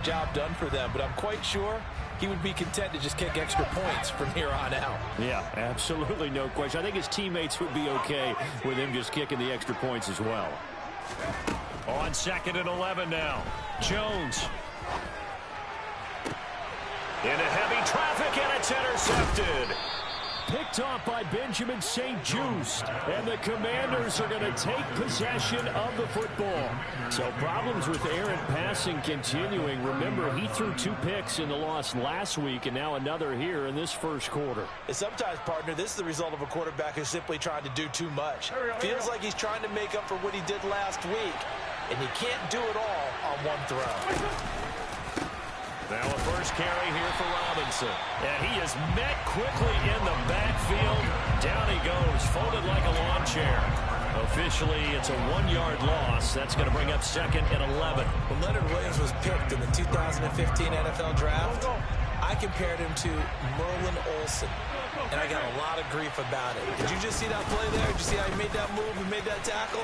Job done for them, but I'm quite sure he would be content to just kick extra points from here on out. Yeah, absolutely no question. I think his teammates would be okay with him just kicking the extra points as well. On 2nd and 11 now. Jones. Into heavy traffic, and it's intercepted. Picked off by Benjamin St-Juste, and the Commanders are going to take possession of the football. So problems with errant passing continuing. Remember, he threw 2 picks in the loss last week, and now another here in this first quarter. And sometimes, partner, this is the result of a quarterback who's simply trying to do too much. Feels like he's trying to make up for what he did last week, and he can't do it all on one throw. Now a first carry here for Robinson. And he is met quickly in the backfield. Down he goes, folded like a lawn chair. Officially, it's a 1-yard loss. That's going to bring up 2nd and 11. When Leonard Williams was picked in the 2015 NFL Draft, I compared him to Merlin Olsen, and I got a lot of grief about it. Did you just see that play there? Did you see how he made that move and made that tackle?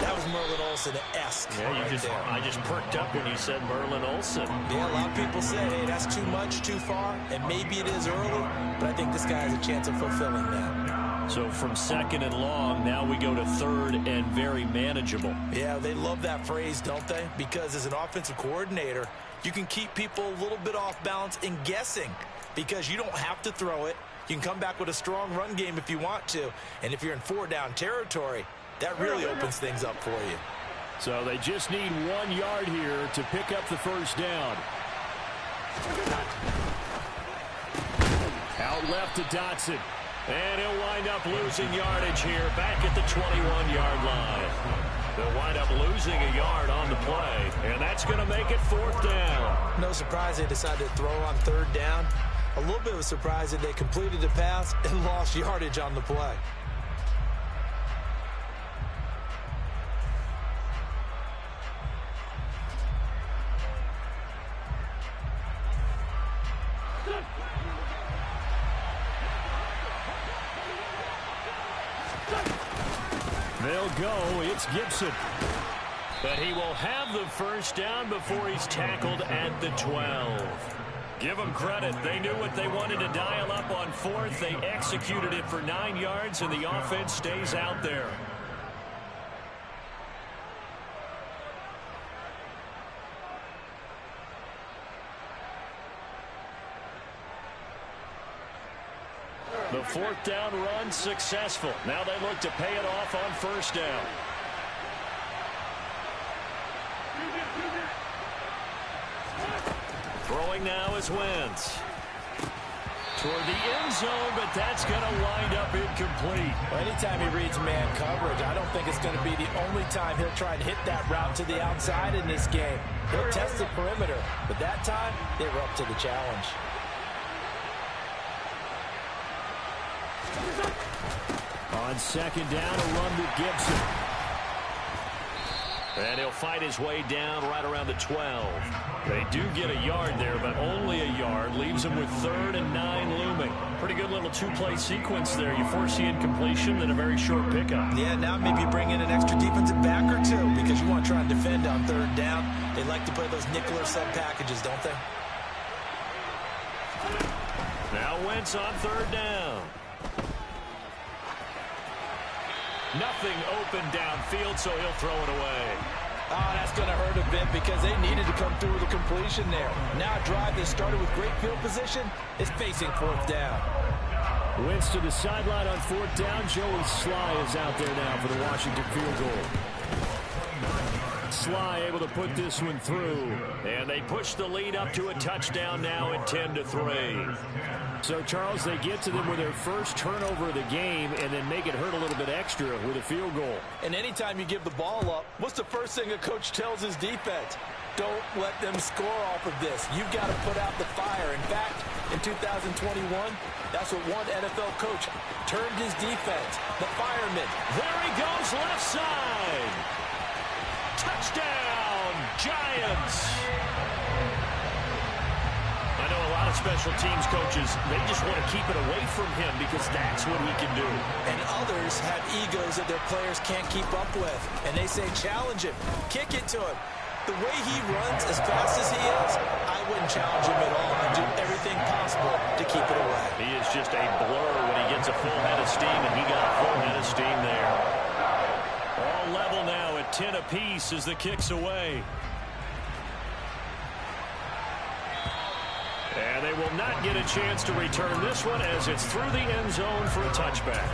That was Merlin Olsen-esque. Yeah, I just perked up when you said Merlin Olsen. Yeah, a lot of people say, hey, that's too much, too far, and maybe it is early, but I think this guy has a chance of fulfilling that. So from 2nd and long, now we go to 3rd and very manageable. Yeah, they love that phrase, don't they? Because as an offensive coordinator, you can keep people a little bit off balance and guessing because you don't have to throw it. You can come back with a strong run game if you want to, and if you're in 4-down territory, that really opens things up for you. So they just need 1 yard here to pick up the first down. Out left to Dotson. And he'll wind up losing yardage here back at the 21-yard line. They'll wind up losing a yard on the play. And that's going to make it 4th down. No surprise they decided to throw on 3rd down. A little bit of a surprise that they completed the pass and lost yardage on the play. They'll go. It's Gibson. But he will have the first down before he's tackled at the 12. Give them credit. They knew what they wanted to dial up on 4th. They executed it for 9 yards, and the offense stays out there. The 4th down run successful. Now they look to pay it off on 1st down. Throwing now is Wentz. Toward the end zone, but that's going to wind up incomplete. Well, anytime he reads man coverage, I don't think it's going to be the only time he'll try to hit that route to the outside in this game. He'll test the perimeter, but that time they were up to the challenge. On 2nd down, a run with Gibson. And he'll fight his way down right around the 12. They do get a yard there, but only a yard. Leaves them with 3rd and 9 looming. Pretty good little 2-play sequence there. You force the incompletion, then a very short pickup. Yeah, now maybe bring in an extra defensive back or two because you want to try and defend on 3rd down. They like to play those nickel or sub packages, don't they? Now Wentz on 3rd down. Nothing open downfield, so he'll throw it away. Oh, that's going to hurt a bit because they needed to come through with a completion there. Now a drive that started with great field position is facing 4th down. Wentz to the sideline on 4th down. Joey Sly is out there now for the Washington field goal. Sly able to put this one through. And they push the lead up to a touchdown now at 10-3. So, Charles, they get to them with their first turnover of the game and then make it hurt a little bit extra with a field goal. And anytime you give the ball up, what's the first thing a coach tells his defense? Don't let them score off of this. You've got to put out the fire. In fact, in 2021, that's what one NFL coach termed his defense, the firemen. There he goes, left side. Touchdown, Giants. I know a lot of special teams coaches, they just want to keep it away from him because that's what he can do. And others have egos that their players can't keep up with. And they say, challenge him, kick it to him. The way he runs as fast as he is, I wouldn't challenge him at all and do everything possible to keep it away. He is just a blur when he gets a full head of steam, and he got a full head of steam there. All level now at 10 apiece as the kick's away. And they will not get a chance to return this one as it's through the end zone for a touchback.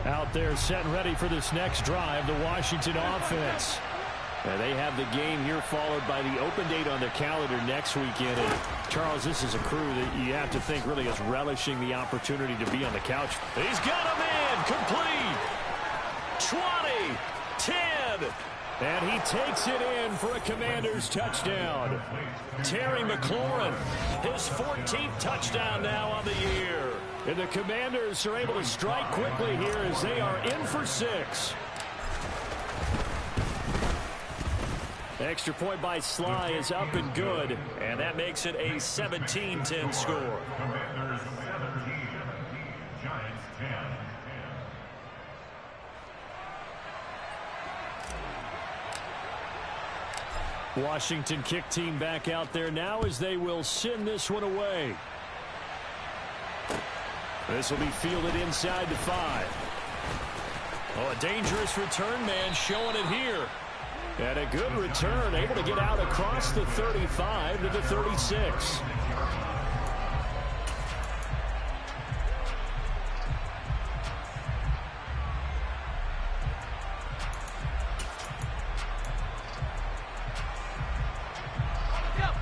Out there set and ready for this next drive, the Washington offense. And they have the game here followed by the open date on their calendar next weekend. And Charles, this is a crew that you have to think really is relishing the opportunity to be on the couch. He's got him in, complete. 20, 10. And he takes it in for a Commanders touchdown. Terry McLaurin, his 14th touchdown now on the year. And the Commanders are able to strike quickly here as they are in for 6. Extra point by Sly is up and good. And that makes it a 17-10 score. Washington kick team back out there now as they will send this one away. This will be fielded inside the 5. Oh, a dangerous return man showing it here. And a good return, able to get out across the 35 to the 36.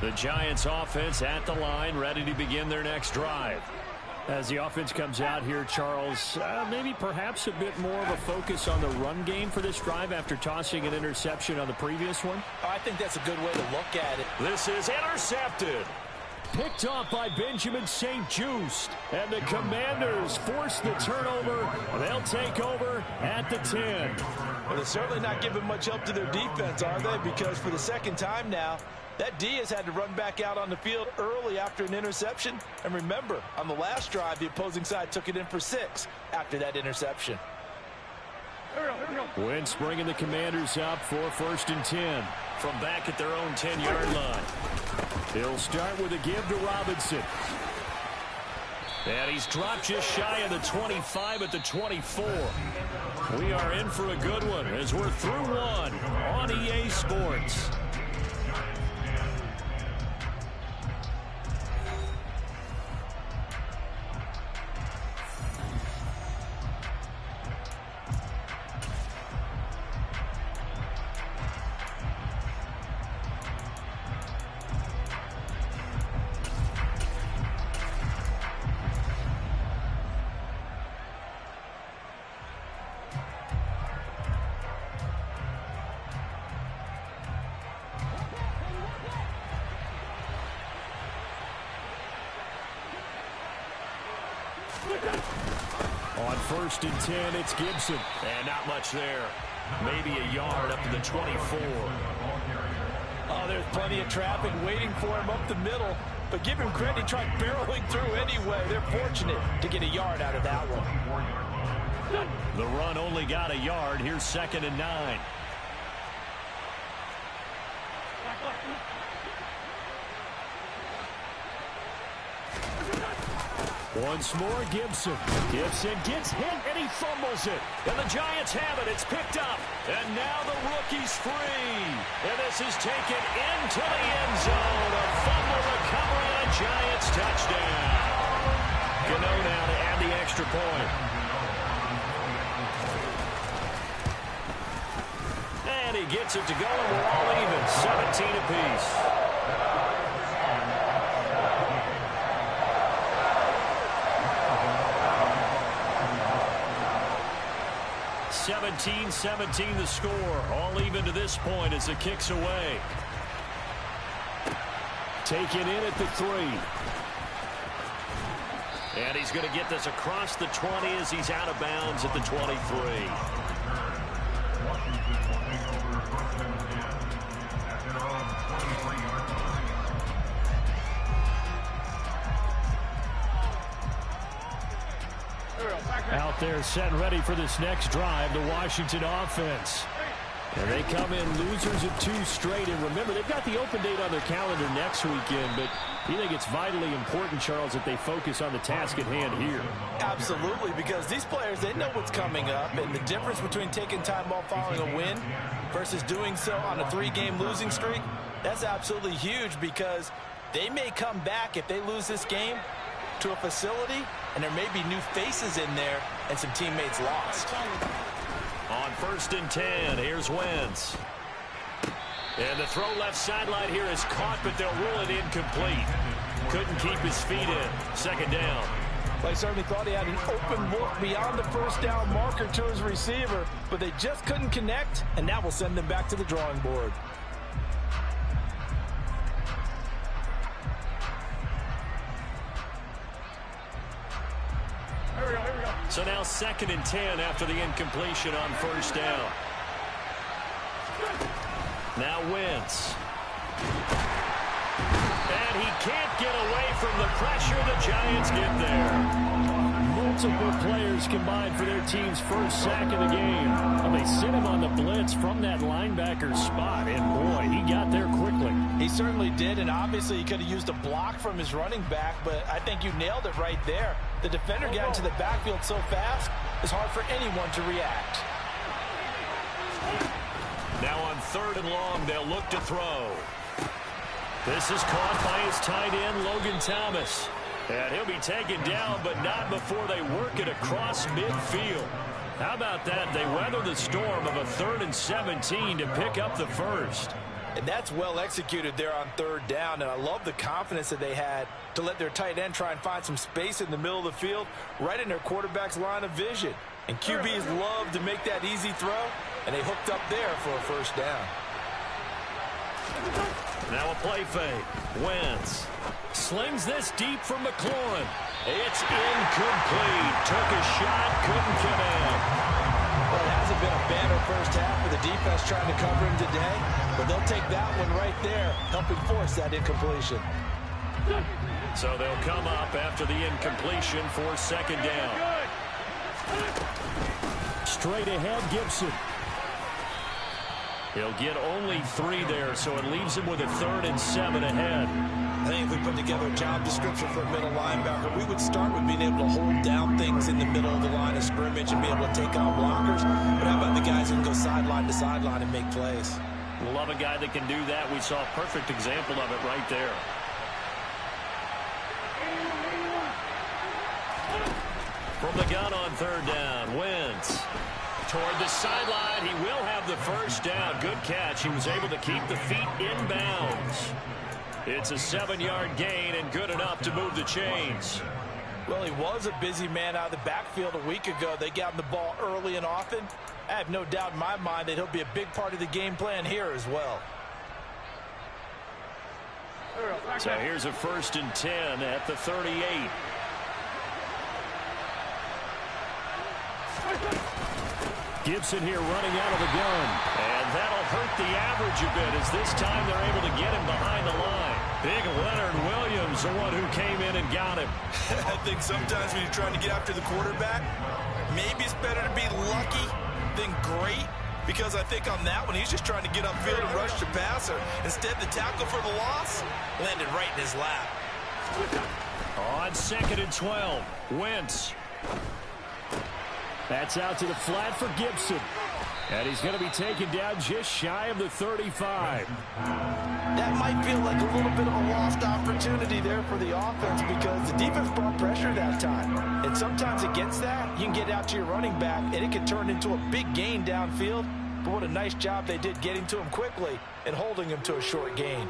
The Giants offense at the line, ready to begin their next drive. As the offense comes out here, Charles, maybe perhaps a bit more of a focus on the run game for this drive after tossing an interception on the previous one. I think that's a good way to look at it. This is intercepted. Picked off by Benjamin St-Juste. And the Commanders force the turnover. They'll take over at the 10. Well, they're certainly not giving much help to their defense, are they? Because for the second time now, that D has had to run back out on the field early after an interception. And remember, on the last drive, the opposing side took it in for 6 after that interception. Wentz bringing the Commanders up for 1st and 10. From back at their own 10-yard line. He'll start with a give to Robinson. And he's dropped just shy of the 25 at the 24. We are in for a good one as we're through one on EA Sports. On 1st and 10, it's Gibson. And not much there. Maybe a yard up to the 24. Oh, there's plenty of traffic waiting for him up the middle. But give him credit, he tried barreling through anyway. They're fortunate to get a yard out of that one. The run only got a yard. Here's 2nd and 9. Once more, Gibson. Gibson gets hit, and he fumbles it. And the Giants have it. It's picked up. And now the rookie's free. And this is taken into the end zone. A fumble recovery and a Giants touchdown. Gano now to add the extra point. And he gets it to go, and we're all even. 17 apiece. 17-17 the score. All even to this point as the kick's away. Taken in at the 3. And he's going to get this across the 20 as he's out of bounds at the 23. Out there set and ready for this next drive, the Washington offense. And they come in losers of 2 straight. And remember, they've got the open date on their calendar next weekend. But you think it's vitally important, Charles, that they focus on the task at hand here? Absolutely, because these players, they know what's coming up. And the difference between taking time off following a win versus doing so on a 3-game losing streak, that's absolutely huge, because they may come back if they lose this game to a facility, and there may be new faces in there and some teammates lost. On 1st and 10, here's Wentz. And the throw left sideline here is caught, but they'll rule it incomplete. Couldn't keep his feet in. 2nd down. Well, he certainly thought he had an open look beyond the 1st down marker to his receiver, but they just couldn't connect, and that will send them back to the drawing board. So now 2nd and 10 after the incompletion on 1st down. Now Wentz. And he can't get away from the pressure. The Giants get there. Multiple players combined for their team's first sack of the game. And they sent him on the blitz from that linebacker spot. And boy, he got there quickly. He certainly did, and obviously he could have used a block from his running back, but I think you nailed it right there. The defender got into the backfield so fast, it's hard for anyone to react. Now on 3rd and long, they'll look to throw. This is caught by his tight end, Logan Thomas. And he'll be taken down, but not before they work it across midfield. How about that? They weather the storm of a 3rd and 17 to pick up the first. And that's well executed there on 3rd down, and I love the confidence that they had to let their tight end try and find some space in the middle of the field, right in their quarterback's line of vision. And QBs love to make that easy throw, and they hooked up there for a 1st down. Now a play fake. Wentz slings this deep from McLaurin. It's incomplete. Took a shot, couldn't connect. Well, it hasn't been a banner first half for the defense trying to cover him today, but they'll take that one right there, helping force that incompletion. So they'll come up after the incompletion for 2nd down. Straight ahead, Gibson. He'll get only 3 there, so it leaves him with a 3rd and 7 ahead. I think if we put together a job description for a middle linebacker, we would start with being able to hold down things in the middle of the line of scrimmage and be able to take out blockers. But how about the guys who can go sideline to sideline and make plays? Love a guy that can do that. We saw a perfect example of it right there. From the gun on 3rd down, Wentz. Toward the sideline, he will have the 1st down. Good catch. He was able to keep the feet in bounds. It's a 7-yard gain and good enough to move the chains. Well, he was a busy man out of the backfield a week ago. They got him the ball early and often. I have no doubt in my mind that he'll be a big part of the game plan here as well. So here's a 1st and 10 at the 38. Gibson here running out of the gun. And that'll hurt the average a bit, as this time they're able to get him behind the line. Big Leonard Williams, the one who came in and got him. I think sometimes when you're trying to get after the quarterback, maybe it's better to be lucky than great, because I think on that one, he's just trying to get upfield and rush the passer. Instead, the tackle for the loss landed right in his lap. On 2nd and 12, Wentz. That's out to the flat for Gibson. And he's going to be taken down just shy of the 35. That might feel like a little bit of a lost opportunity there for the offense, because the defense brought pressure that time. And sometimes against that, you can get out to your running back, and it can turn into a big gain downfield. But what a nice job they did getting to him quickly and holding him to a short gain.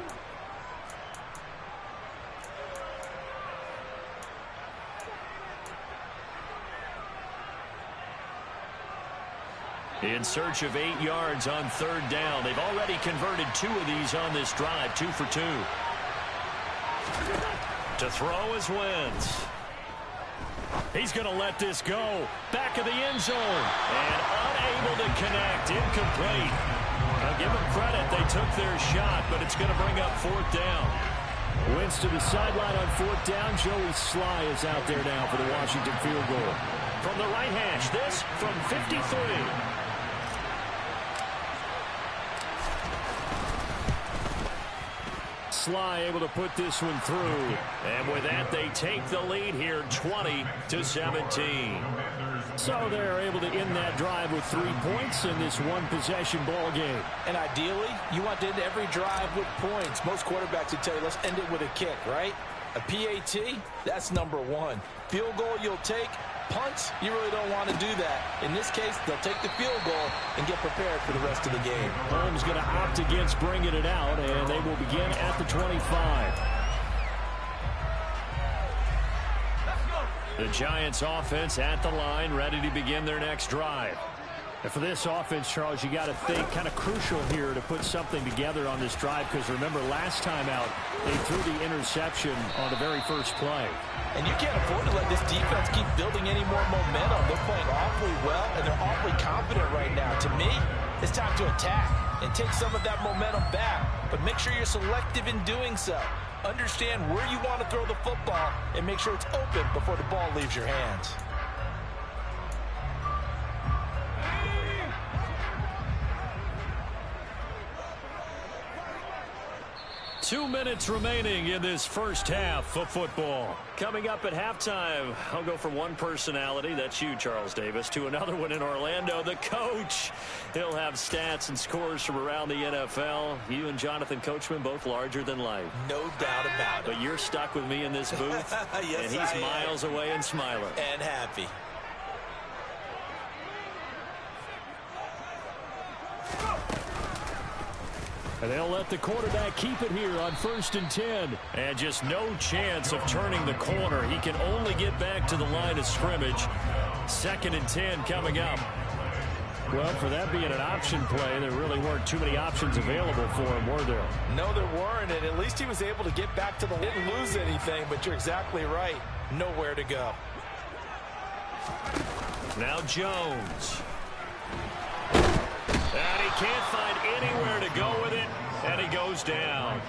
In search of 8 yards on 3rd down. They've already converted 2 of these on this drive, 2 for 2. To throw is Wentz. He's going to let this go. Back of the end zone. And unable to connect. Incomplete. I'll give them credit. They took their shot, but it's going to bring up 4th down. Wentz to the sideline on 4th down. Joey Sly is out there now for the Washington field goal. from the right hash. This from 53. Sly able to put this one through. And with that, they take the lead here 20-17. So they're able to end that drive with 3 points in this one-possession ball game. And ideally, you want to end every drive with points. Most quarterbacks would tell you, let's end it with a kick, right? A PAT, that's number one. Field goal you'll take. Punts, you really don't want to do that. In this case, they'll take the field goal and get prepared for the rest of the game. Holmes going to opt against bringing it out, and they will begin at the 25. The Giants offense at the line, ready to begin their next drive. And for this offense, Charles, you got to think kind of crucial here to put something together on this drive, because remember last time out, they threw the interception on the very first play. And you can't afford to let this defense keep building any more momentum. They're playing awfully well, and they're awfully confident right now. To me, it's time to attack and take some of that momentum back. But make sure you're selective in doing so. Understand where you want to throw the football and make sure it's open before the ball leaves your hands. 2 minutes remaining in this first half of football. Coming up at halftime, I'll go from one personality, that's you, Charles Davis, to another one in Orlando, the coach. He'll have stats and scores from around the NFL. You and Jonathan Coachman both larger than life. No doubt about it. But you're stuck with me in this booth, yes, and he's miles away and smiling. And happy. And they'll let the quarterback keep it here on 1st and 10. And just no chance of turning the corner. He can only get back to the line of scrimmage. 2nd and 10 coming up. Well, for that being an option play, there really weren't too many options available for him, were there? No, there weren't, and at least he was able to get back to the line. Didn't lose anything, but you're exactly right. Nowhere to go. Now Jones. And he can't find anywhere to go with it, and he goes down.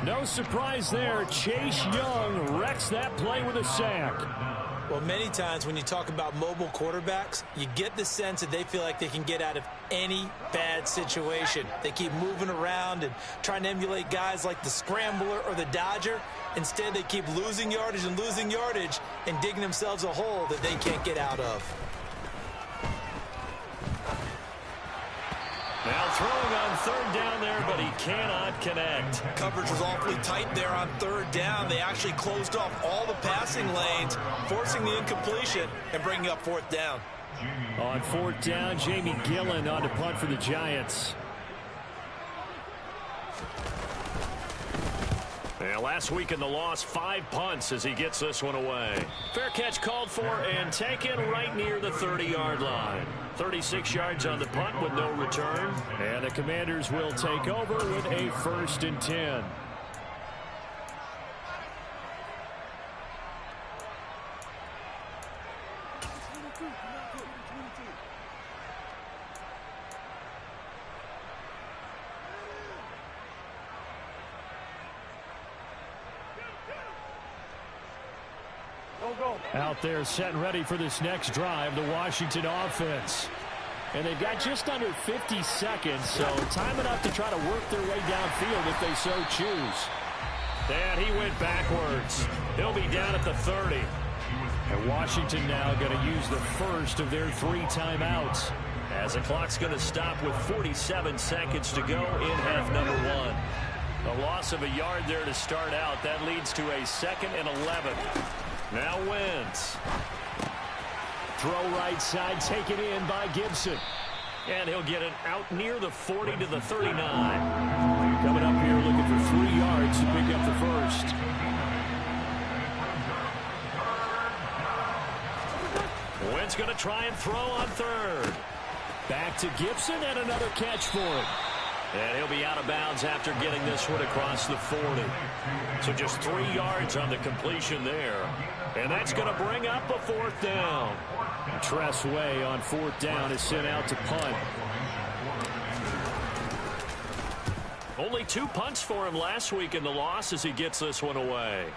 No surprise there. Chase Young wrecks that play with a sack. Well, many times when you talk about mobile quarterbacks, you get the sense that they feel like they can get out of any bad situation. They keep moving around and trying to emulate guys like the Scrambler or the Dodger. Instead, they keep losing yardage and digging themselves a hole that they can't get out of. Now throwing on 3rd down there, but he cannot connect. Coverage was awfully tight there on 3rd down. They actually closed off all the passing lanes, forcing the incompletion and bringing up 4th down. On 4th down, Jamie Gillen on to punt for the Giants. And last week in the loss, 5 punts as he gets this one away. Fair catch called for and taken right near the 30-yard line. 36 yards on the punt with no return. And the Commanders will take over with a 1st and 10. Out there set and ready for this next drive, the Washington offense. And they've got just under 50 seconds, so time enough to try to work their way downfield if they so choose. And he went backwards. He'll be down at the 30. And Washington now going to use the first of their 3 timeouts. As the clock's going to stop with 47 seconds to go in half number 1. A loss of a yard there to start out. That leads to a 2nd and 11. Now Wentz. Throw right side, taken in by Gibson. And he'll get it out near the 40 to the 39. Coming up here looking for 3 yards to pick up the first. Wentz going to try and throw on 3rd. Back to Gibson and another catch for him. And he'll be out of bounds after getting this one across the 40. So just 3 yards on the completion there. And that's going to bring up a 4th down. Tress Way on 4th down is sent out to punt. Only 2 punts for him last week in the loss as he gets this one away.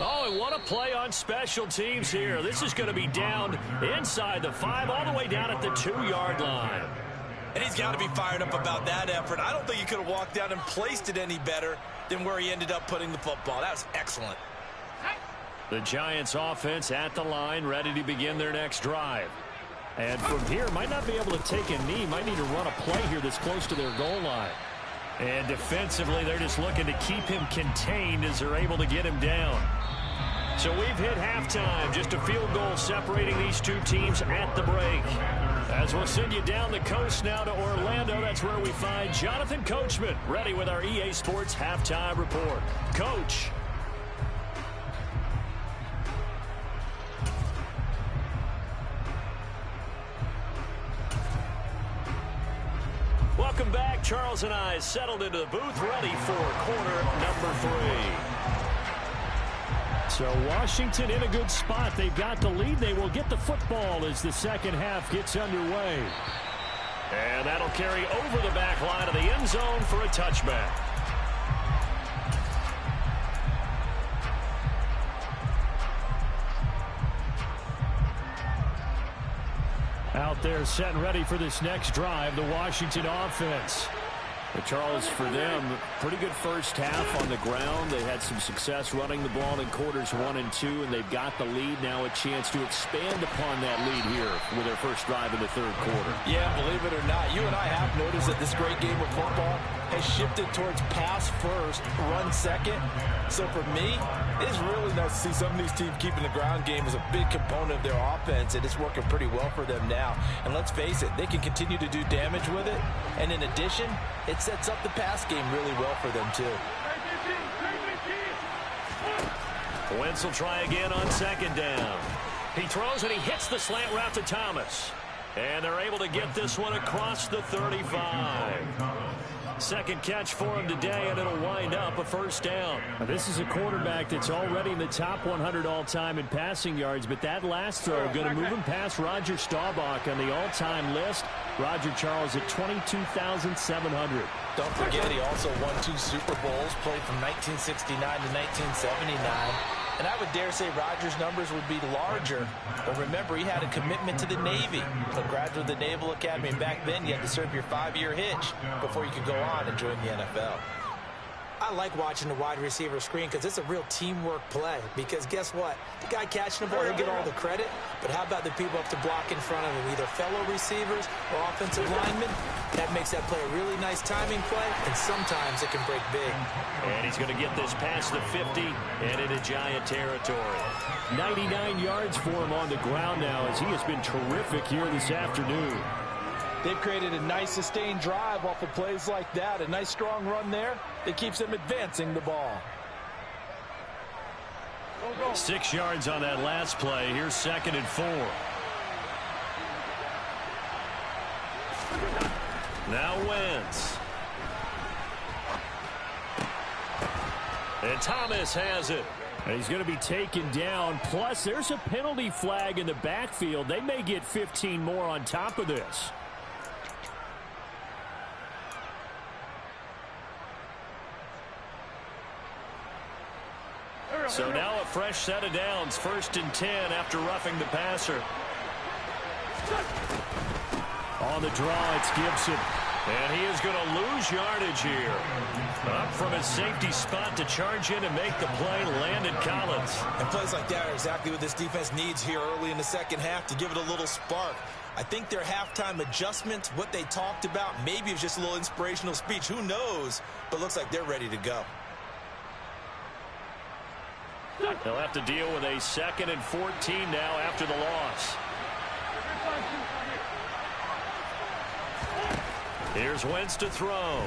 Oh, and what a play on special teams here. This is going to be down inside the 5, all the way down at the 2-yard line. And he's got to be fired up about that effort. I don't think he could have walked down and placed it any better than where he ended up putting the football. That was excellent. The Giants offense at the line, ready to begin their next drive. And from here, might not be able to take a knee. Might need to run a play here that's close to their goal line. And defensively, they're just looking to keep him contained as they're able to get him down. So we've hit halftime. Just a field goal separating these two teams at the break. As we'll send you down the coast now to Orlando, that's where we find Jonathan Coachman, ready with our EA Sports Halftime Report. Coach. Welcome back. Charles and I settled into the booth, ready for quarter number 3. So Washington in a good spot. They've got the lead. They will get the football as the second half gets underway. And that'll carry over the back line of the end zone for a touchback. Out there set and ready for this next drive, the Washington offense. But Charles, for them, pretty good first half on the ground. They had some success running the ball in quarters 1 and 2, and they've got the lead. Now a chance to expand upon that lead here with their first drive in the third quarter. Yeah, believe it or not, you and I have noticed that this great game of football has shifted towards pass first, run second. So for me, it's really nice to see some of these teams keeping the ground game as a big component of their offense, and it's working pretty well for them now. And let's face it, they can continue to do damage with it. And in addition, it sets up the pass game really well for them, too. Wentz will try again on second down. He throws and he hits the slant route to Thomas. And they're able to get this one across the 35. Second catch for him today, and it'll wind up a first down. Now, this is a quarterback that's already in the top 100 all-time in passing yards, but that last throw going to move him past Roger Staubach on the all-time list. Roger Charles at 22,700. Don't forget, he also won 2 Super Bowls, played from 1969 to 1979. And I would dare say Rodgers' numbers would be larger. But remember, he had a commitment to the Navy, a graduate of the Naval Academy. And back then, you had to serve your 5-year hitch before you could go on and join the NFL. I like watching the wide receiver screen because it's a real teamwork play. Because guess what? The guy catching the ball, he'll get all the credit. But how about the people up to block in front of him, either fellow receivers or offensive linemen? That makes that play a really nice timing play, and sometimes it can break big. And he's going to get this past the 50 and into Giant territory. 99 yards for him on the ground now as he has been terrific here this afternoon. They've created a nice sustained drive off of plays like that. A nice strong run there that keeps them advancing the ball. 6 yards on that last play. Here's 2nd and 4. Now Wentz. And Thomas has it. And he's going to be taken down. Plus, there's a penalty flag in the backfield. They may get 15 more on top of this. So now a fresh set of downs. 1st and 10 after roughing the passer. On the draw, it's Gibson. And he is going to lose yardage here. Up from his safety spot to charge in and make the play, Landon Collins. And plays like that are exactly what this defense needs here early in the second half to give it a little spark. I think their halftime adjustments, what they talked about, maybe it was just a little inspirational speech. Who knows? But looks like they're ready to go. They'll have to deal with a 2nd and 14 now after the loss. Here's Wentz to throw.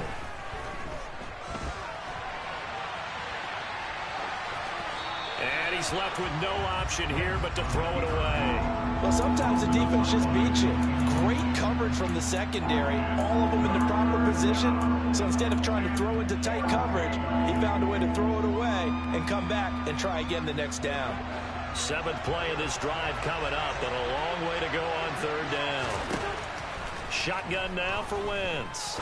And he's left with no option here but to throw it away. Well, sometimes the defense just beats you. Great coverage from the secondary. All of them in the proper position. So instead of trying to throw into tight coverage, he found a way to throw it away and come back and try again the next down. 7th play of this drive coming up, but a long way to go on 3rd down. Shotgun now for Wentz.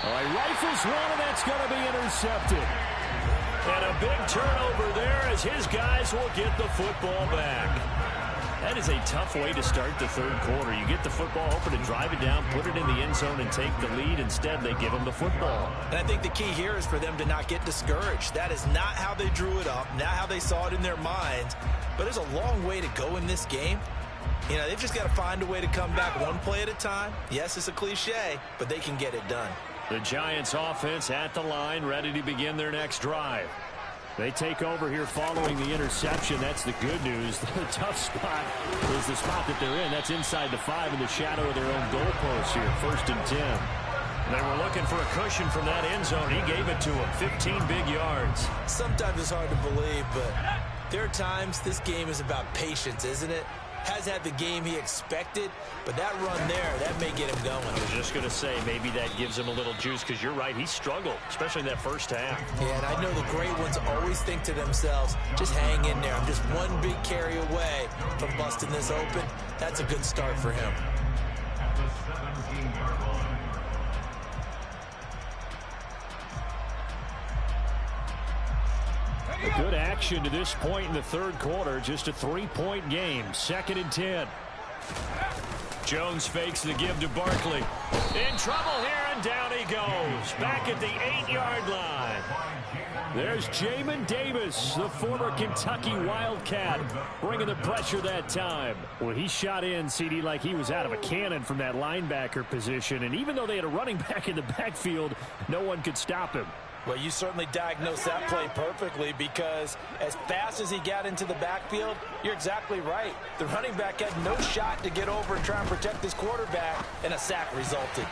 All right, rifles one, and that's going to be intercepted. And a big turnover there as his guys will get the football back. That is a tough way to start the third quarter. You get the football, hoping to drive it down, put it in the end zone, and take the lead. Instead, they give them the football. And I think the key here is for them to not get discouraged. That is not how they drew it up, not how they saw it in their minds. But there's a long way to go in this game. You know, they've just got to find a way to come back one play at a time. Yes, it's a cliche, but they can get it done. The Giants offense at the line, ready to begin their next drive. They take over here following the interception. That's the good news. The tough spot is the spot that they're in. That's inside the 5 in the shadow of their own goalpost here. 1st and 10. They were looking for a cushion from that end zone. He gave it to them. 15 big yards. Sometimes it's hard to believe, but there are times this game is about patience, isn't it? Has had the game he expected, but that run there, that may get him going. I was just going to say, maybe that gives him a little juice, because you're right, he struggled, especially in that first half. Yeah, and I know the great ones always think to themselves, just hang in there. I'm just one big carry away from busting this open. That's a good start for him. Good action to this point in the third quarter. Just a 3-point game. 2nd and 10. Jones fakes the give to Barkley. In trouble here, and down he goes. Back at the 8-yard line. There's Jamin Davis, the former Kentucky Wildcat, bringing the pressure that time. Well, he shot in, CD, like he was out of a cannon from that linebacker position. And even though they had a running back in the backfield, no one could stop him. Well, you certainly diagnosed that play perfectly, because as fast as he got into the backfield, you're exactly right. The running back had no shot to get over and try and protect his quarterback, and a sack resulted.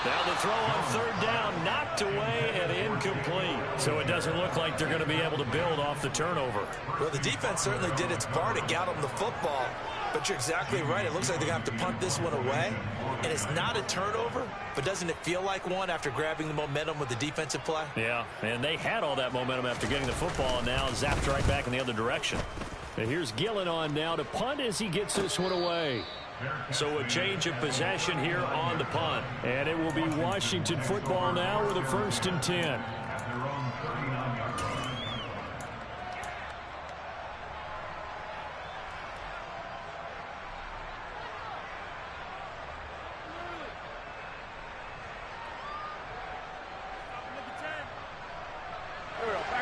Now the throw on 3rd down, knocked away and incomplete. So it doesn't look like they're going to be able to build off the turnover. Well, the defense certainly did its part to get them the football. But you're exactly right. It looks like they're going to have to punt this one away. And it's not a turnover, but doesn't it feel like one after grabbing the momentum with the defensive play? Yeah, and they had all that momentum after getting the football, and now zapped right back in the other direction. And here's Gillen on now to punt as he gets this one away. So a change of possession here on the punt. And it will be Washington football now with a 1st and 10.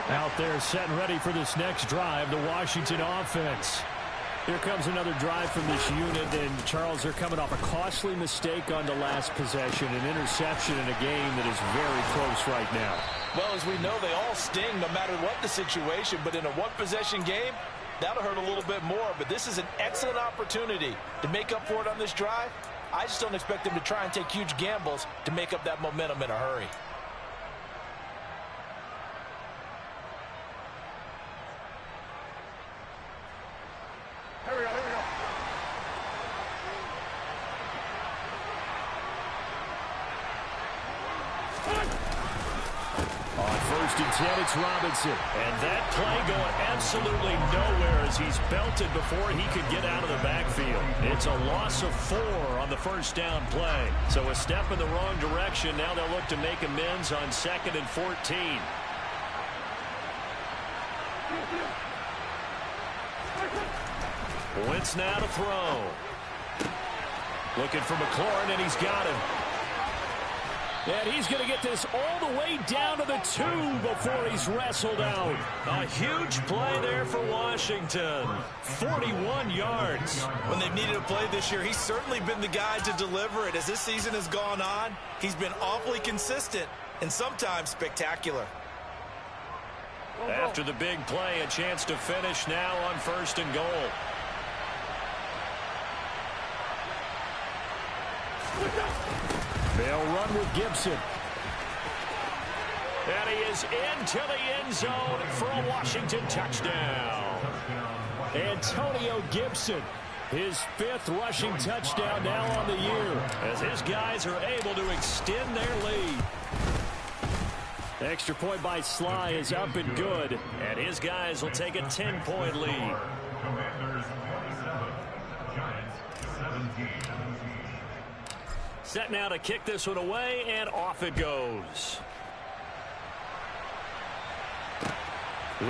Out there setting ready for this next drive, the Washington offense. Here comes another drive from this unit, and Charles, they're coming off a costly mistake on the last possession, an interception in a game that is very close right now. Well, as we know, they all sting no matter what the situation, but in a one-possession game, that'll hurt a little bit more. But this is an excellent opportunity to make up for it on this drive. I just don't expect them to try and take huge gambles to make up that momentum in a hurry. On 1st and 10, it's Robinson. And that play going absolutely nowhere as he's belted before he could get out of the backfield. It's a loss of 4 on the 1st down play. So a step in the wrong direction. Now they'll look to make amends on 2nd and 14. Wentz now to throw. Looking for McLaurin, and he's got him. And he's going to get this all the way down to the 2 before he's wrestled out. A huge play there for Washington. 41 yards. When they've needed a play this year, he's certainly been the guy to deliver it. As this season has gone on, he's been awfully consistent and sometimes spectacular. After the big play, a chance to finish now on 1st and goal. They'll run with Gibson. And he is into the end zone for a Washington touchdown. Antonio Gibson, his 5th rushing touchdown now on the year, as his guys are able to extend their lead. The extra point by Sly is up and good, and his guys will take a 10-point lead. Set now to kick this one away, and off it goes.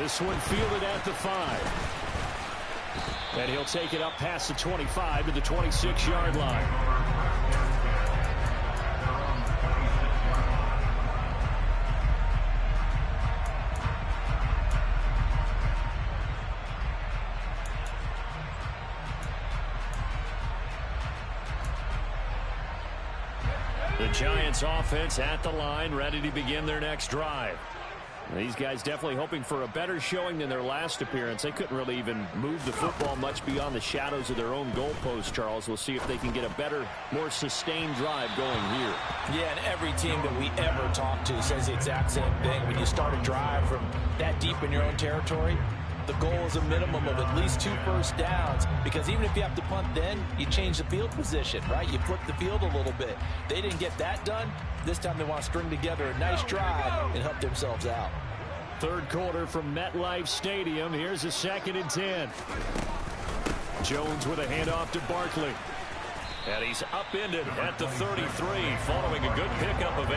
This one fielded at the 5. And he'll take it up past the 25 to the 26-yard line. The Giants offense at the line, ready to begin their next drive. These guys definitely hoping for a better showing than their last appearance. They couldn't really even move the football much beyond the shadows of their own goalpost, Charles. We'll see if they can get a better, more sustained drive going here. Yeah, and every team that we ever talk to says the exact same thing. When you start a drive from that deep in your own territory, the goal is a minimum of at least 2 first downs, because even if you have to punt, then you change the field position, right? You flip the field a little bit. They didn't get that done. This time they want to string together a nice drive and help themselves out. Third quarter from MetLife Stadium. Here's a 2nd and 10. Jones with a handoff to Barkley. And he's upended at the 33 following a good pickup of 8.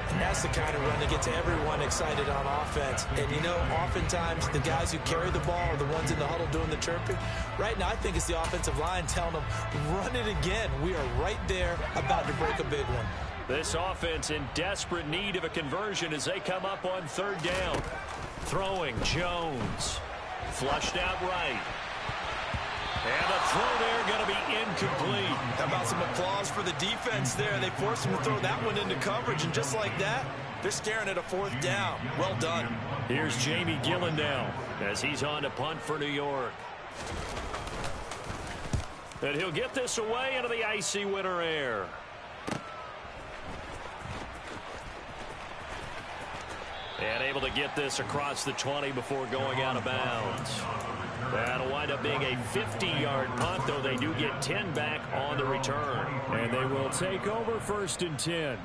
And that's the kind of run that gets everyone excited on offense. And, you know, oftentimes the guys who carry the ball are the ones in the huddle doing the chirping. Right now, I think it's the offensive line telling them, run it again. We are right there about to break a big one. This offense in desperate need of a conversion as they come up on 3rd down. Throwing Jones. Flushed out right. And the throw there going to be incomplete. How about some applause for the defense there? They forced him to throw that one into coverage, and just like that, they're staring at a 4th down. Well done. Here's Jamie Gillen now as he's on to punt for New York. And he'll get this away into the icy winter air. And able to get this across the 20 before going out of bounds. That'll wind up being a 50-yard punt, though they do get 10 back on the return. And they will take over 1st and 10.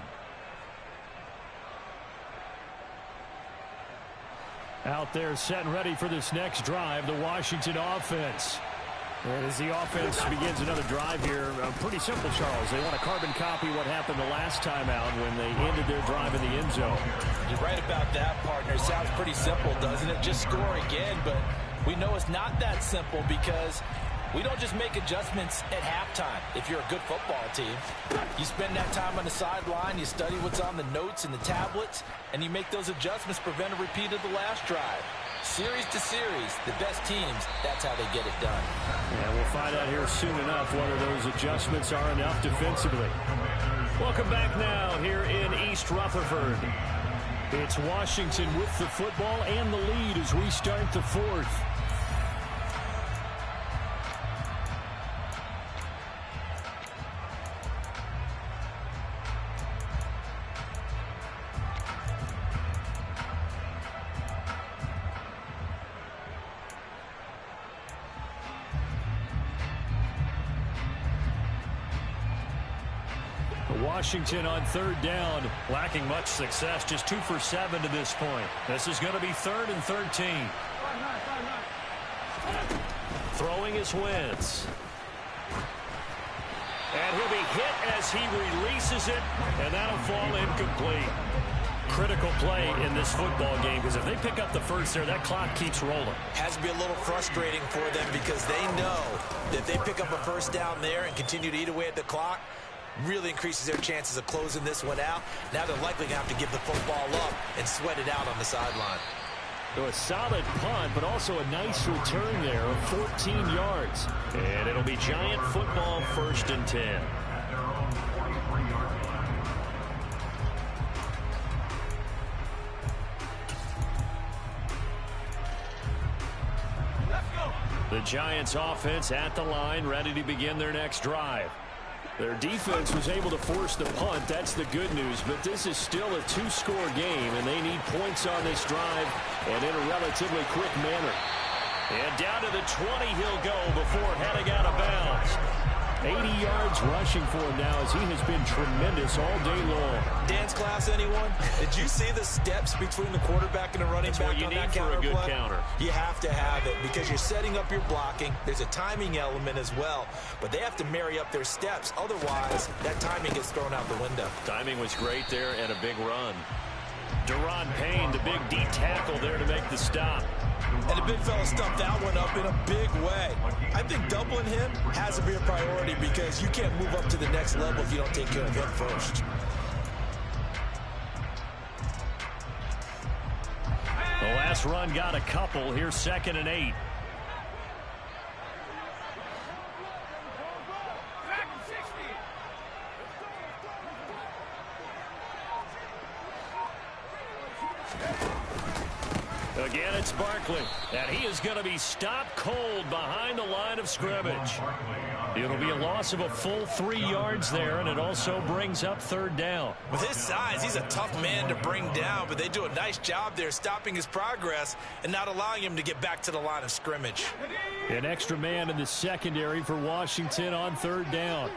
Out there set and ready for this next drive, the Washington offense. And as the offense begins another drive here, pretty simple, Charles. They want to carbon copy what happened the last time out when they ended their drive in the end zone. You're right about that, partner. It sounds pretty simple, doesn't it? Just score again, but we know it's not that simple because we don't just make adjustments at halftime. If you're a good football team, you spend that time on the sideline, you study what's on the notes and the tablets, and you make those adjustments, prevent a repeat of the last drive. Series to series, the best teams, that's how they get it done. And we'll find out here soon enough whether those adjustments are enough defensively. Welcome back now here in East Rutherford. It's Washington with the football and the lead as we start the 4th. Washington on 3rd down, lacking much success, just 2 for 7 to this point. This is going to be 3rd and 13. Throwing is Wentz. And he'll be hit as he releases it, and that'll fall incomplete. Critical play in this football game, because if they pick up the first there, that clock keeps rolling. Has to be a little frustrating for them because they know that if they pick up a first down there and continue to eat away at the clock, really increases their chances of closing this one out. Now they're likely going to have to give the football up and sweat it out on the sideline. So a solid punt, but also a nice return there of 14 yards. And it'll be Giant football 1st and 10. The Giants offense at the line, ready to begin their next drive. Their defense was able to force the punt. That's the good news. But this is still a 2-score game, and they need points on this drive and in a relatively quick manner. And down to the 20 he'll go before heading out of bounds. 80 yards rushing for him now as he has been tremendous all day long. Dance class, anyone? Did you see the steps between the quarterback and the running back on that counter play? That's what you need for a good counter. You have to have it because you're setting up your blocking. There's a timing element as well, but they have to marry up their steps. Otherwise, that timing gets thrown out the window. Timing was great there and a big run. Deron Payne, the big D tackle there to make the stop. And the big fella stuffed that one up in a big way. I think doubling him has to be a priority because you can't move up to the next level if you don't take care of him first. The last run got a couple. Here's 2nd and 8. Again, it's Barkley, and he is going to be stopped cold behind the line of scrimmage. It'll be a loss of a full 3 yards there, and it also brings up 3rd down. With his size, he's a tough man to bring down, but they do a nice job there stopping his progress and not allowing him to get back to the line of scrimmage. An extra man in the secondary for Washington on 3rd down.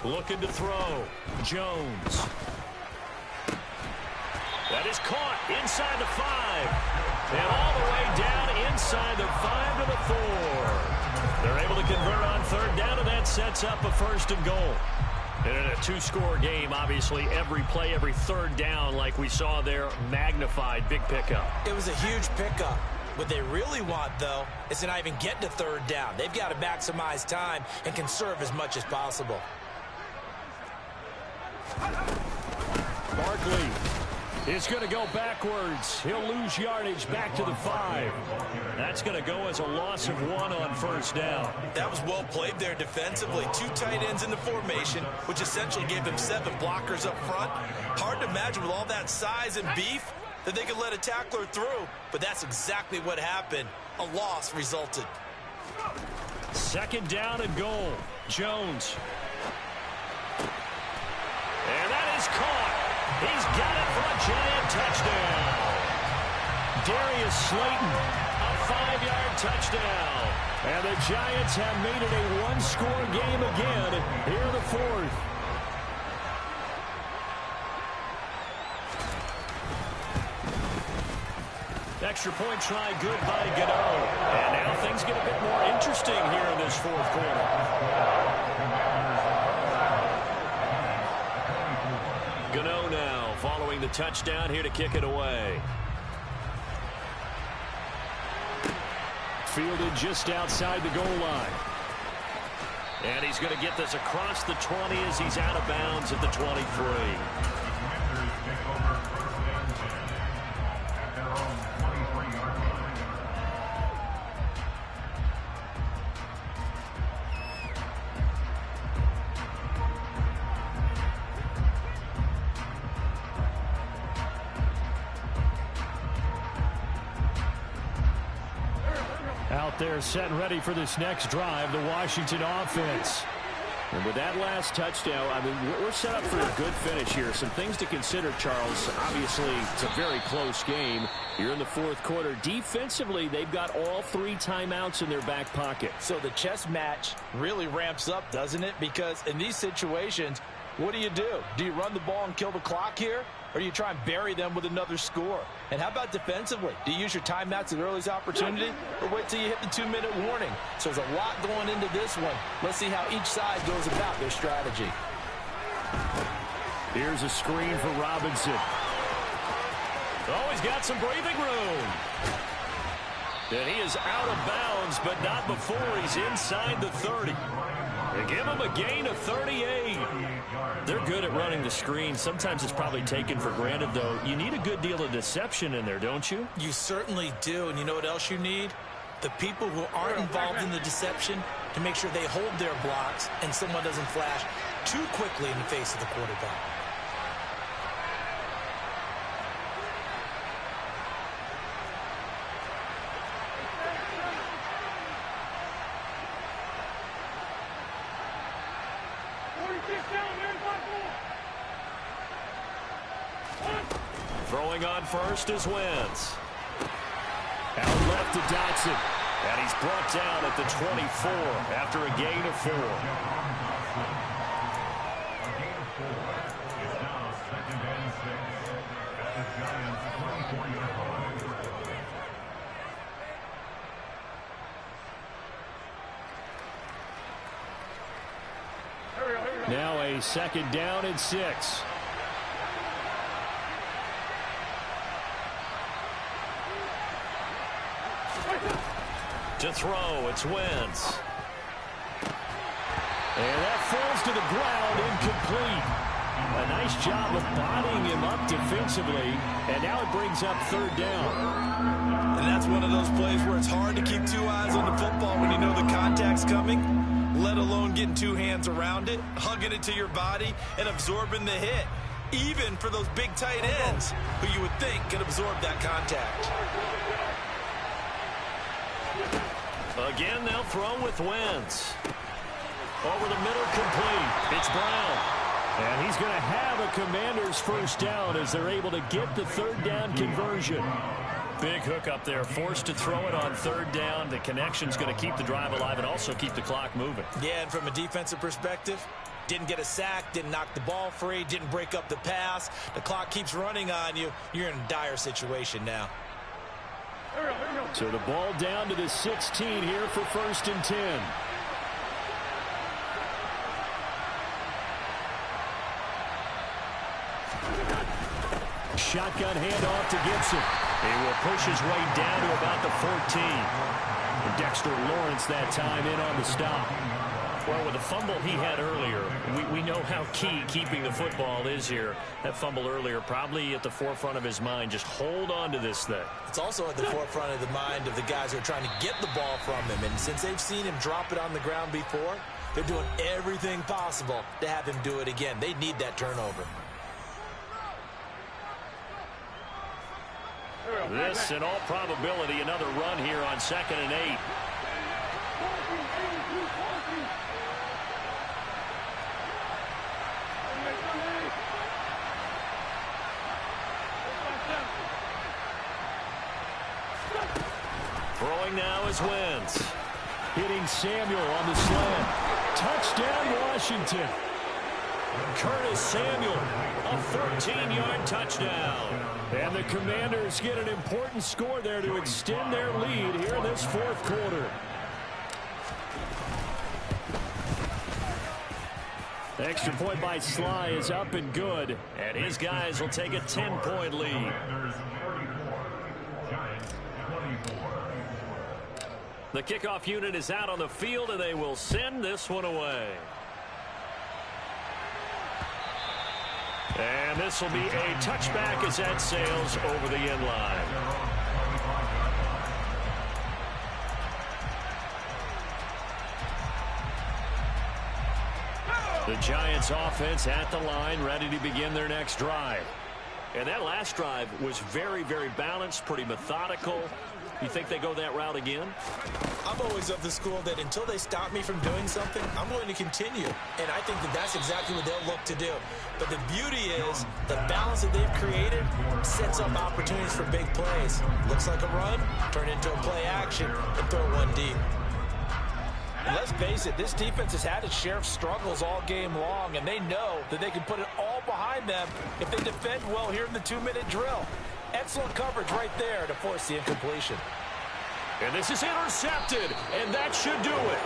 Looking to throw. Jones. That is caught inside the 5. And all the way down inside the 5 to the 4. They're able to convert on 3rd down, and that sets up a 1st and goal. And in a 2-score game, obviously, every play, every 3rd down, like we saw there, magnified. Big pickup. It was a huge pickup. What they really want, though, is to not even get to 3rd down. They've got to maximize time and conserve as much as possible. Barkley is going to go backwards. He'll lose yardage back to the 5. That's going to go as a loss of 1 on 1st down. That was well played there defensively. 2 tight ends in the formation, which essentially gave them 7 blockers up front. Hard to imagine with all that size and beef that they could let a tackler through, but that's exactly what happened. A loss resulted. 2nd down and goal. Jones. And that is caught. He's got it for a giant touchdown. Darius Slayton, a 5-yard touchdown. And the Giants have made it a 1-score game again here in the 4th. Extra point try good by Gano. And now things get a bit more interesting here in this 4th quarter. Gano now following the touchdown here to kick it away. Fielded just outside the goal line. And he's going to get this across the 20 as he's out of bounds at the 23. Out there set and ready for this next drive, the Washington offense. And with that last touchdown, I mean, we're set up for a good finish here. Some things to consider, Charles. Obviously, it's a very close game. You're in the 4th quarter. Defensively, they've got all 3 timeouts in their back pocket. So the chess match really ramps up, doesn't it? Because in these situations, what do? Do you run the ball and kill the clock here? Or do you try and bury them with another score? And how about defensively? Do you use your timeouts at earliest opportunity? Or wait till you hit the 2-minute warning? So there's a lot going into this one. Let's see how each side goes about their strategy. Here's a screen for Robinson. Oh, he's got some breathing room. And he is out of bounds, but not before he's inside the 30. They give him a gain of 38. They're good at running the screen. Sometimes it's probably taken for granted, though. You need a good deal of deception in there, don't you? You certainly do. And you know what else you need? The people who aren't involved in the deception to make sure they hold their blocks and someone doesn't flash too quickly in the face of the quarterback. Throwing on first is Wentz. Out left to Dotson. And he's brought down at the 24 after a gain of 4. Now a 2nd down and 6. To throw, it's Wentz. And that falls to the ground, incomplete. A nice job of bodying him up defensively, and now it brings up 3rd down. And that's one of those plays where it's hard to keep 2 eyes on the football when you know the contact's coming, let alone getting 2 hands around it, hugging it to your body, and absorbing the hit, even for those big tight ends who you would think could absorb that contact. Again, they'll throw with Wentz. Over the middle, complete. It's Brown. And he's going to have a Commanders 1st down as they're able to get the 3rd down conversion. Big hook up there, forced to throw it on 3rd down. The connection's going to keep the drive alive and also keep the clock moving. Yeah, and from a defensive perspective, didn't get a sack, didn't knock the ball free, didn't break up the pass. The clock keeps running on you. You're in a dire situation now. So the ball down to the 16 here for 1st and 10. Shotgun handoff to Gibson. He will push his way down to about the 14. And Dexter Lawrence that time in on the stop. Well, with the fumble he had earlier, we know how key keeping the football is here. That fumble earlier probably at the forefront of his mind. Just hold on to this thing. It's also at the forefront of the mind of the guys who are trying to get the ball from him. And since they've seen him drop it on the ground before, they're doing everything possible to have him do it again. They need that turnover. This, in all probability, another run here on 2nd and 8. Throwing now is Wentz. Hitting Samuel on the slant. Touchdown, Washington. Curtis Samuel, a 14-yard touchdown. And the Commanders get an important score there to extend their lead here in this 4th quarter. The extra point by Sly is up and good. And his guys will take a 10-point lead. The kickoff unit is out on the field, and they will send this one away. And this will be a touchback as that sails over the end line. The Giants offense at the line, ready to begin their next drive. And that last drive was very, very balanced, pretty methodical. You think they go that route again? I'm always of the school that until they stop me from doing something, I'm going to continue. And I think that that's exactly what they'll look to do. But the beauty is the balance that they've created sets up opportunities for big plays. Looks like a run, turn into a play action, and throw one deep. And let's face it, this defense has had its share of struggles all game long, and they know that they can put it all behind them if they defend well here in the 2-minute drill. Excellent coverage right there to force the incompletion. And this is intercepted, and that should do it.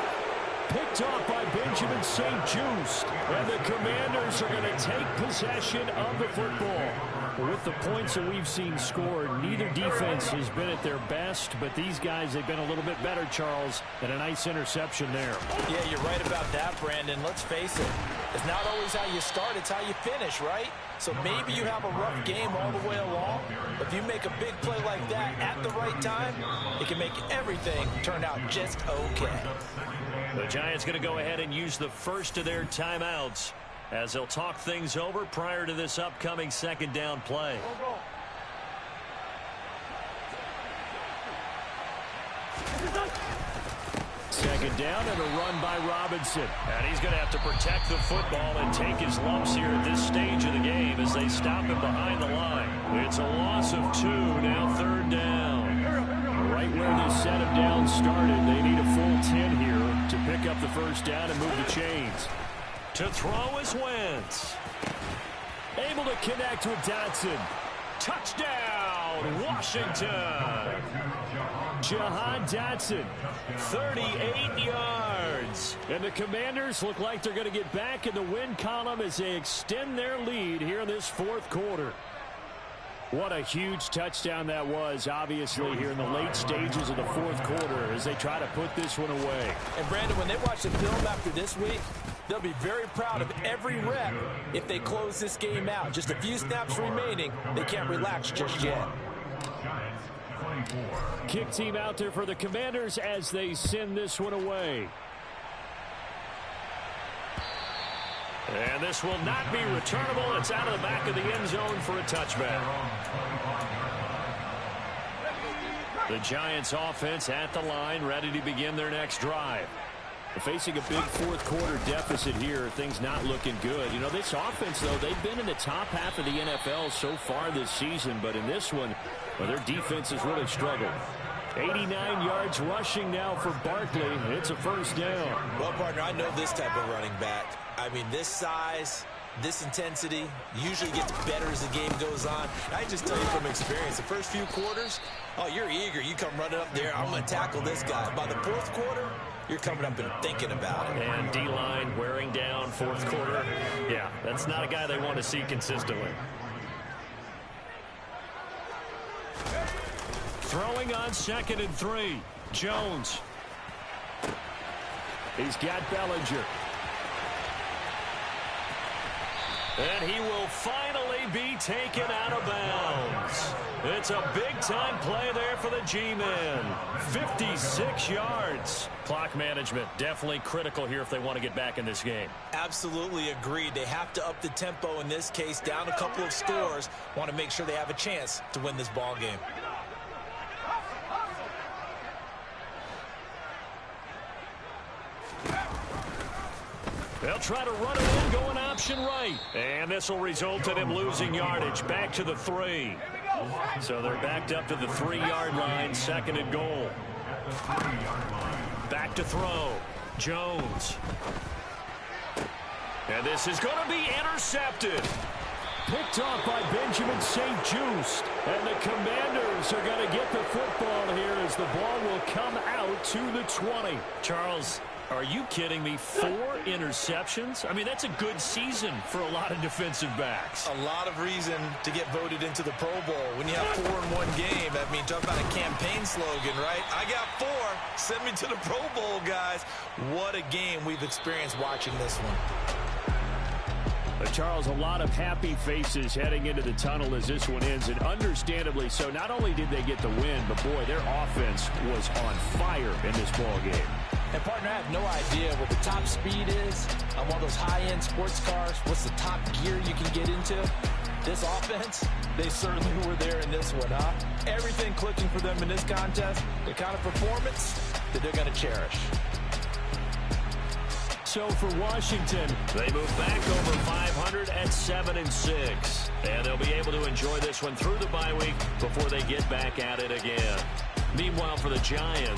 Picked off by Benjamin St-Juste. And the Commanders are going to take possession of the football. With the points that we've seen scored, neither defense has been at their best, but these guys, they've been a little bit better, Charles, and a nice interception there. Yeah, you're right about that, Brandon. Let's face it. It's not always how you start, it's how you finish, right? So maybe you have a rough game all the way along, but if you make a big play like that at the right time, it can make everything turn out just okay. The Giants going to go ahead and use the first of their timeouts as they'll talk things over prior to this upcoming 2nd down play. Second down and a run by Robinson. And he's going to have to protect the football and take his lumps here at this stage of the game as they stop him behind the line. It's a loss of 2, now 3rd down. Right where this set of downs started, they need a full 10 here to pick up the 1st down and move the chains. To throw is Wentz. Able to connect with Dotson. Touchdown, Washington. Jahan Dotson, 38 yards. And the Commanders look like they're going to get back in the win column as they extend their lead here in this fourth quarter. What a huge touchdown that was, obviously, here in the late stages of the fourth quarter as they try to put this one away. And, Brandon, when they watch the film after this week, they'll be very proud of every rep if they close this game out. Just a few snaps remaining. They can't relax just yet. Kick team out there for the Commanders as they send this one away. And this will not be returnable. It's out of the back of the end zone for a touchback. The Giants offense at the line, ready to begin their next drive. Facing a big fourth quarter deficit here, things not looking good. You know, this offense, though, they've been in the top half of the NFL so far this season, but in this one, well, their defense has really struggled. 89 yards rushing now for Barkley. It's a first down. Well, partner, I know this type of running back. I mean, this size, this intensity usually gets better as the game goes on. I just tell you from experience, the first few quarters, oh, you're eager. You come running up there, I'm going to tackle this guy. By the fourth quarter, you're coming up and thinking about it. And D-line wearing down fourth quarter. Yeah, that's not a guy they want to see consistently. Throwing on 2nd and 3. Jones. He's got Bellinger. And he will finally be taken out of bounds. It's a big-time play there for the G-men. 56 yards. Clock management definitely critical here if they want to get back in this game. Absolutely agreed. They have to up the tempo in this case, down a couple of scores. Want to make sure they have a chance to win this ball game. They'll try to run it in, going option right. And this will result in him losing yardage. Back to the 3. So they're backed up to the 3-yard line, 2nd and goal. Back to throw. Jones. And this is going to be intercepted. Picked off by Benjamin St-Juste. And the Commanders are going to get the football here as the ball will come out to the 20. Charles, are you kidding me? 4 interceptions? I mean, that's a good season for a lot of defensive backs. A lot of reason to get voted into the Pro Bowl. When you have 4 in one game, I mean, talk about a campaign slogan, right? I got 4. Send me to the Pro Bowl, guys. What a game we've experienced watching this one. Charles, a lot of happy faces heading into the tunnel as this one ends, and understandably so. Not only did they get the win, but, boy, their offense was on fire in this ball game. And, partner, I have no idea what the top speed is on one of those high-end sports cars. What's the top gear you can get into? This offense, they certainly were there in this one, huh? Everything clicking for them in this contest, the kind of performance that they're going to cherish. So for Washington, they move back over 500 at 7-6. And they'll be able to enjoy this one through the bye week before they get back at it again. Meanwhile, for the Giants,